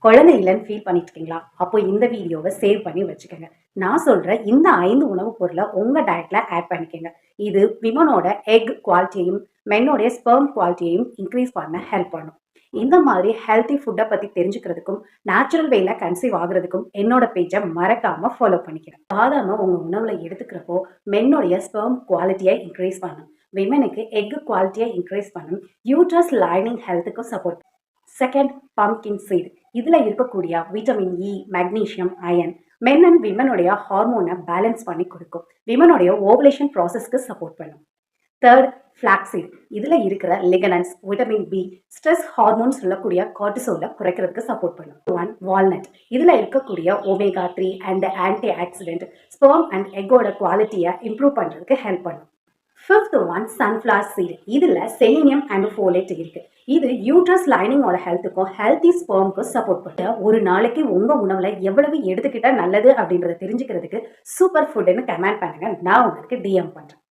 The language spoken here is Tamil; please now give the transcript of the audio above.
குழந்தை இல்லைன்னு ஃபீல் பண்ணிட்டு இருக்கீங்களா? அப்போ இந்த வீடியோவை சேவ் பண்ணி வச்சுக்கோங்க. நான் சொல்ற இந்த 5 உணவுப் பொருளை உங்க டயட்ல ஆட் பண்ணிக்கங்க. இது விமனோட எக் குவாலிட்டியையும் மென்னோடைய ஸ்பெர்ம் குவாலிட்டியையும் இன்க்ரீஸ் பண்ண ஹெல்ப் பண்ணும். இந்த மாதிரி ஹெல்த்தி ஃபுட்டை பத்தி தெரிஞ்சுக்கிறதுக்கும் நேச்சுரல் வேல கன்சீவ் ஆகுறதுக்கும் என்னோட பேஜை மறக்காம ஃபாலோ பண்ணிக்கிறேன். சாதாரண உங்க உணவுல எடுத்துக்கிறப்போ மென்னோடைய ஸ்பெர்ம் குவாலிட்டியை இன்க்ரீஸ் பண்ணும். விமனுக்கு எக் குவாலிட்டியை இன்க்ரீஸ் பண்ணும். யூட்ரஸ் லைனிங் ஹெல்த்துக்கும் சப்போர்ட். Second, pumpkin seed. இதில் இருக்கக்கூடிய vitamin E, magnesium, iron men and விமனுடைய ஹார்மோனை பேலன்ஸ் பண்ணி கொடுக்கும். விமனுடைய ஓவலேஷன் ப்ராசஸ்க்கு சப்போர்ட் பண்ணும். Third, flaxseed. இதில் இருக்கிற lignans, vitamin B, stress hormone சொல்லக்கூடிய கார்டிசோலை குறைக்கிறதுக்கு சப்போர்ட் பண்ணும். One, walnut. இதில் இருக்கக்கூடிய omega 3 and antioxidant sperm and எக்கோட குவாலிட்டியை இம்ப்ரூவ் பண்ணுறதுக்கு ஹெல்ப் பண்ணும். Fifth one, sunflower seed. இதில் செலினியம் அண்ட் ஃபோலேட் இருக்கு. இது யூட்ரஸ் லைனிங்கோட ஹெல்த்துக்கும் ஹெல்த்தி ஸ்பெர்முக்கும் சப்போர்ட் பண்ண. ஒரு நாளைக்கு உங்க உணவுல எவ்வளவு எடுத்துக்கிட்டா நல்லது அப்படின்றத தெரிஞ்சுக்கிறதுக்கு சூப்பர் ஃபுட்னு கமெண்ட் பண்ணுங்க. நான் உங்களுக்கு டிஎம் பண்றேன்.